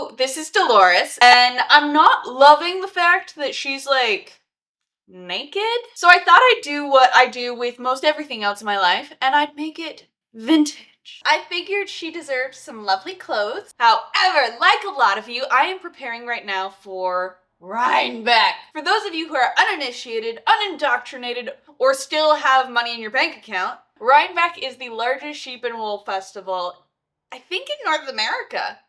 So this is Dolores, and I'm not loving the fact that she's like naked. So I thought I'd do what I do with most everything else in my life, and I'd make it vintage. I figured she deserved some lovely clothes. However, like a lot of you, I am preparing right now for Rhinebeck. For those of you who are uninitiated, unindoctrinated, or still have money in your bank account, Rhinebeck is the largest sheep and wool festival, I think, in North America.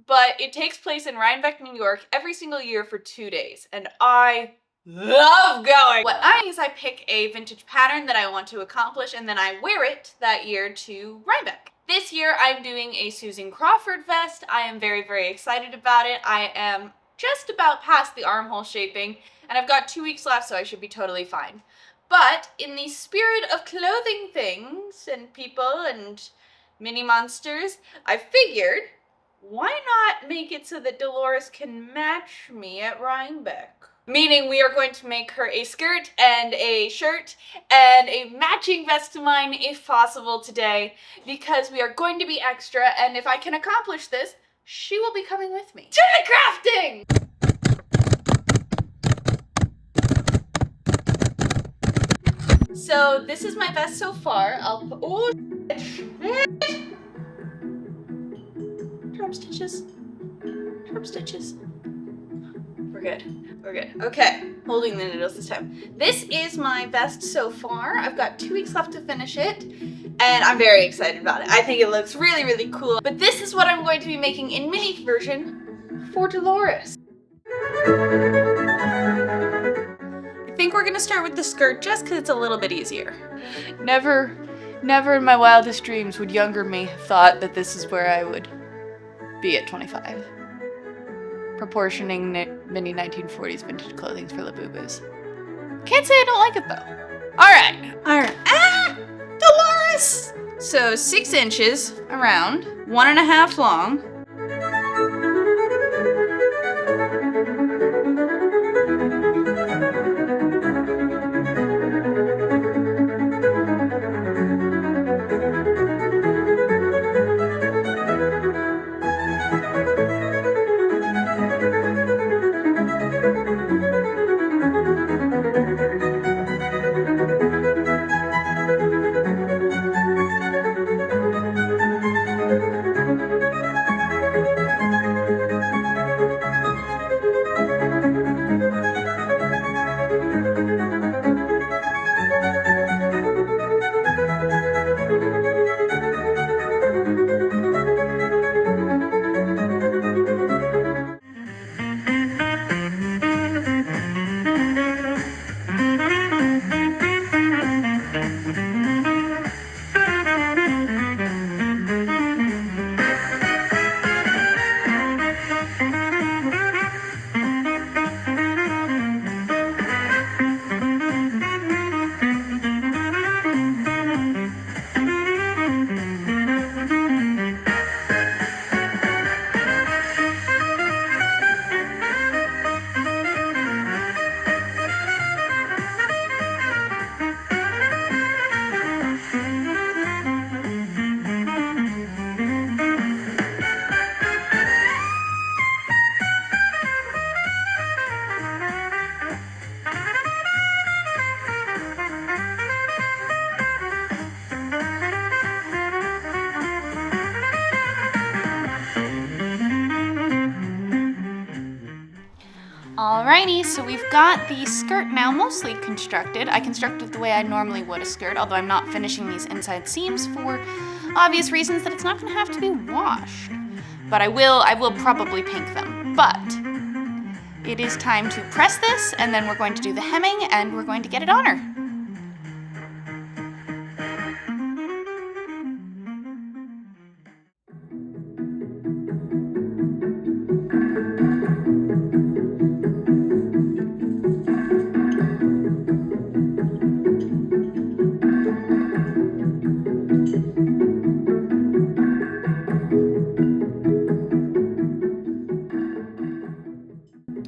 But it takes place in Rhinebeck, New York every single year for 2 days, and I love going. What I do is I pick a vintage pattern that I want to accomplish, and then I wear it that year to Rhinebeck. This year I'm doing a Susan Crawford vest. I am very, very excited about it. I am just about past the armhole shaping, and I've got 2 weeks left, so I should be totally fine. But in the spirit of clothing things and people and mini monsters, I figured, why not make it so that Dolores can match me at Rhinebeck? Meaning we are going to make her a skirt and a shirt and a matching vest to mine if possible today, because we are going to be extra, and if I can accomplish this, she will be coming with me. To the crafting! So this is my vest so far. Oh, drop stitches. Drop stitches. We're good. Okay, holding the needles this time. This is my vest so far. I've got 2 weeks left to finish it, and I'm very excited about it. I think it looks really, really cool. But this is what I'm going to be making in mini version for Dolores. I think we're gonna start with the skirt just because it's a little bit easier. Never in my wildest dreams would younger me thought that this is where I would be at 25. Proportioning mini 1940s vintage clothing for Labubus. Can't say I don't like it though. Alright. Ah! Dolores! So 6 inches around, 1.5 long. Alrighty, so we've got the skirt now mostly constructed. I constructed it the way I normally would a skirt, although I'm not finishing these inside seams for obvious reasons that it's not going to have to be washed. But I will probably pink them. But it is time to press this, and then we're going to do the hemming, and we're going to get it on her.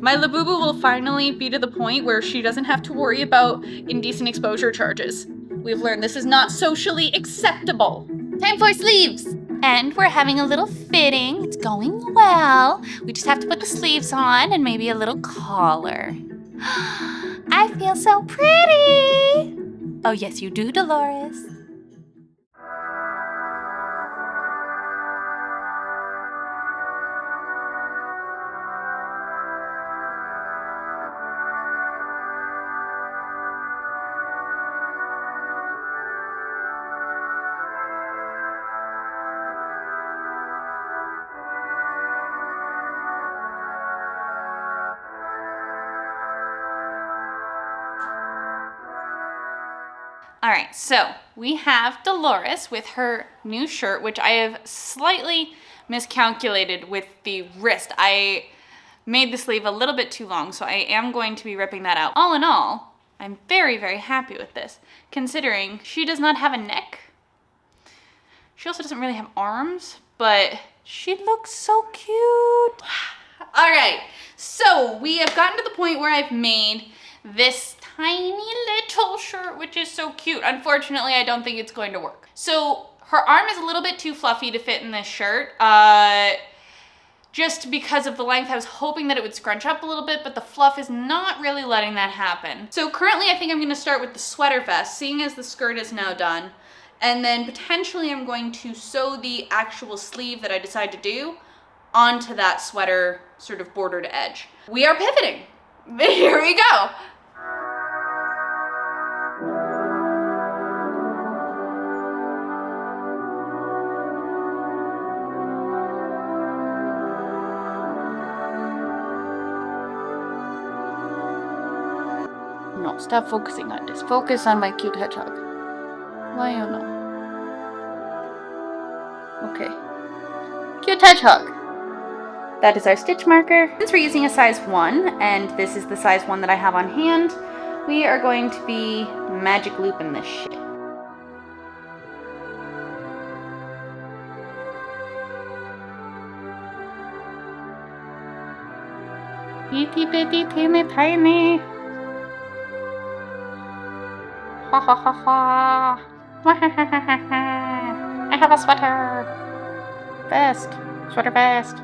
My Labubu will finally be to the point where she doesn't have to worry about indecent exposure charges. We've learned this is not socially acceptable. Time for sleeves! And we're having a little fitting. It's going well. We just have to put the sleeves on and maybe a little collar. I feel so pretty. Oh, yes, you do, Dolores. All right, so we have Dolores with her new shirt, which I have slightly miscalculated with the wrist. I made the sleeve a little bit too long, so I am going to be ripping that out. All in all, I'm very, very happy with this, considering she does not have a neck. She also doesn't really have arms, but she looks so cute. All right, so we have gotten to the point where I've made this tiny little shirt, which is so cute. Unfortunately, I don't think it's going to work. So her arm is a little bit too fluffy to fit in this shirt. Just because of the length, I was hoping that it would scrunch up a little bit, but the fluff is not really letting that happen. So currently I think I'm gonna start with the sweater vest, seeing as the skirt is now done. And then potentially I'm going to sew the actual sleeve that I decide to do onto that sweater sort of bordered edge. We are pivoting. Here we go. No, stop focusing on this. Focus on my cute hedgehog. Why you know? Okay. Cute hedgehog. That is our stitch marker. Since we're using a size 1, and this is the size 1 that I have on hand, we are going to be magic looping this shit. Itty bitty teeny tiny. Ha ha ha ha. I have a sweater. Vest. Sweater vest.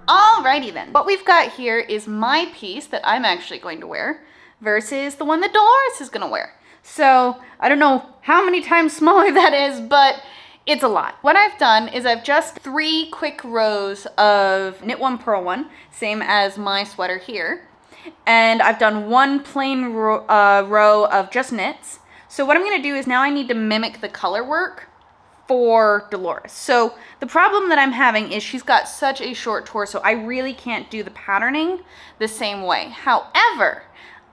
Alrighty then. What we've got here is my piece that I'm actually going to wear versus the one that Dolores is going to wear. So I don't know how many times smaller that is, but it's a lot. What I've done is I've just 3 quick rows of knit 1, purl 1, same as my sweater here. And I've done 1 plain row of just knits. So what I'm going to do is now I need to mimic the color work for Dolores. So the problem that I'm having is she's got such a short torso. I really can't do the patterning the same way. However,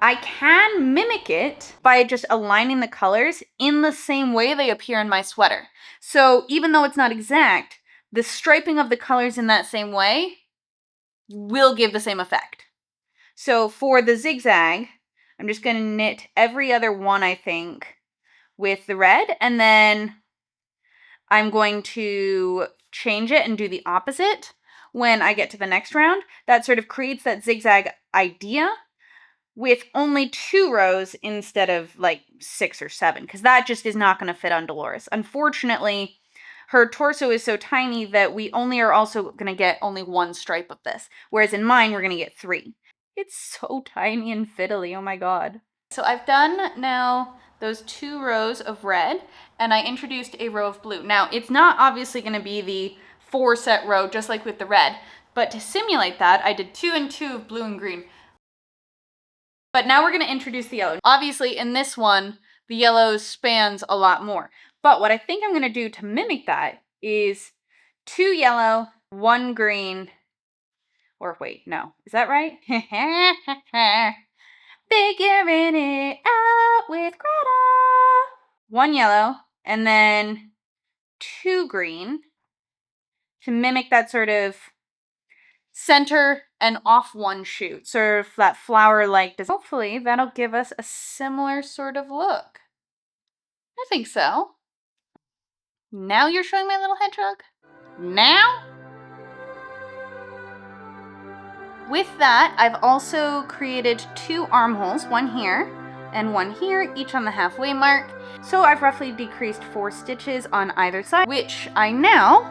I can mimic it by just aligning the colors in the same way they appear in my sweater. So even though it's not exact, the striping of the colors in that same way will give the same effect. So for the zigzag, I'm just going to knit every other one, I think, with the red, and then I'm going to change it and do the opposite when I get to the next round. That sort of creates that zigzag idea with only 2 rows instead of like 6 or 7, because that just is not going to fit on Dolores. Unfortunately, her torso is so tiny that we only are also going to get only 1 stripe of this, whereas in mine, we're going to get 3. It's so tiny and fiddly, oh my god. So I've done now those 2 rows of red, and I introduced a row of blue. Now, it's not obviously going to be the 4 set row, just like with the red, but to simulate that, I did 2 and 2 of blue and green. But now we're going to introduce the yellow. Obviously, in this one, the yellow spans a lot more. But what I think I'm going to do to mimic that is 2 yellow, 1 green, or wait, no. Is that right? Figuring it out with Greta. 1 yellow, and then 2 green to mimic that sort of center and off one shoot. Sort of that flower-like design. Hopefully, that'll give us a similar sort of look. I think so. Now you're showing my little hedgehog? Now? With that, I've also created 2 armholes, one here and one here, each on the halfway mark. So I've roughly decreased 4 stitches on either side, which I now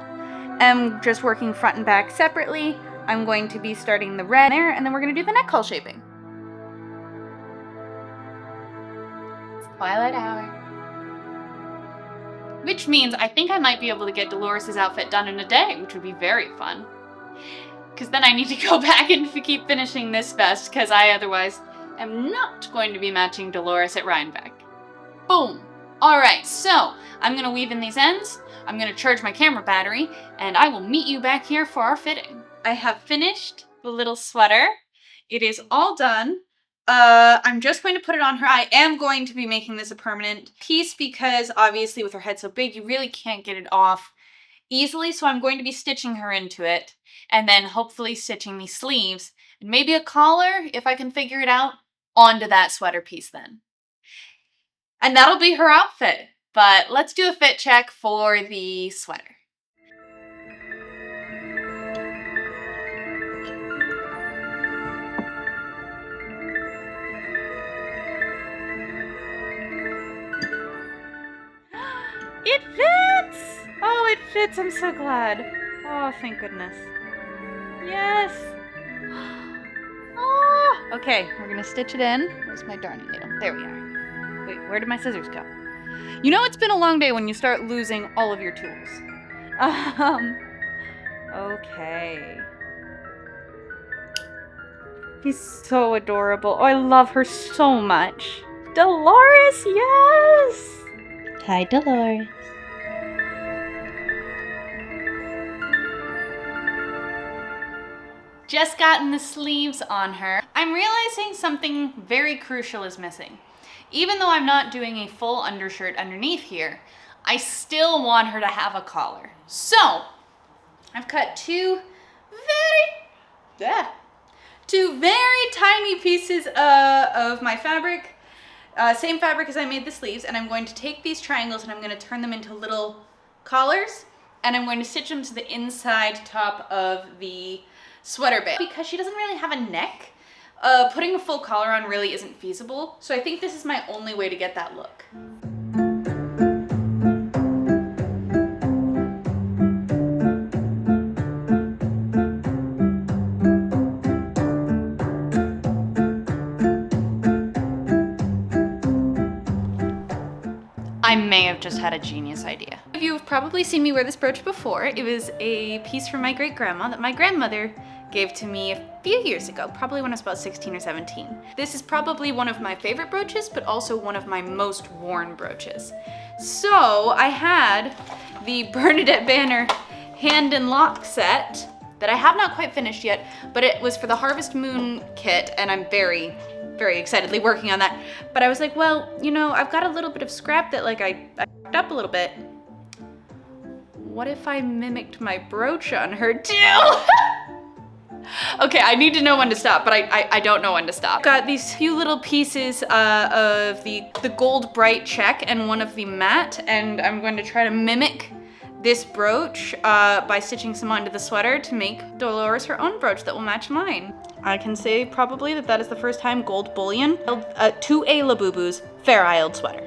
am just working front and back separately. I'm going to be starting the red there, and then we're going to do the neck hole shaping. It's twilight hour. Which means I think I might be able to get Dolores' outfit done in a day, which would be very fun. Because then I need to go back and keep finishing this vest, because I otherwise am not going to be matching Dolores at Rhinebeck. Boom! Alright, so I'm going to weave in these ends, I'm going to charge my camera battery, and I will meet you back here for our fitting. I have finished the little sweater. It is all done. I'm just going to put it on her. I am going to be making this a permanent piece because obviously with her head so big, you really can't get it off easily. So I'm going to be stitching her into it and then hopefully stitching these sleeves and maybe a collar, if I can figure it out, onto that sweater piece then. And that'll be her outfit. But let's do a fit check for the sweater. It fits! Oh, it fits. I'm so glad. Oh, thank goodness. Yes! Oh! Okay, we're gonna stitch it in. Where's my darning needle? There we are. Wait, where did my scissors go? You know it's been a long day when you start losing all of your tools. Okay. He's so adorable. Oh, I love her so much. Dolores, yes! Hi, Dolores. Just gotten the sleeves on her. I'm realizing something very crucial is missing. Even though I'm not doing a full undershirt underneath here, I still want her to have a collar. So, I've cut two very tiny pieces of my fabric, same fabric as I made the sleeves, and I'm going to take these triangles and I'm going to turn them into little collars, and I'm going to stitch them to the inside top of the sweater band. Because she doesn't really have a neck, putting a full collar on really isn't feasible, so I think this is my only way to get that look. I may have just had a genius idea. You've probably seen me wear this brooch before. It was a piece from my great grandma that my grandmother gave to me a few years ago, probably when I was about 16 or 17. This is probably one of my favorite brooches, but also one of my most worn brooches. So I had the Bernadette Banner hand and lock set that I have not quite finished yet, but it was for the Harvest Moon kit, and I'm very excitedly working on that. But I was like, well, you know, I've got a little bit of scrap that like I f***ed up a little bit. What if I mimicked my brooch on her too? Okay, I need to know when to stop, but I don't know when to stop. Got these few little pieces of the gold bright check and one of the matte, and I'm going to try to mimic this brooch by stitching some onto the sweater to make Dolores her own brooch that will match mine. I can say probably that is the first time gold bullion to a Labubu's Fair Isle sweater.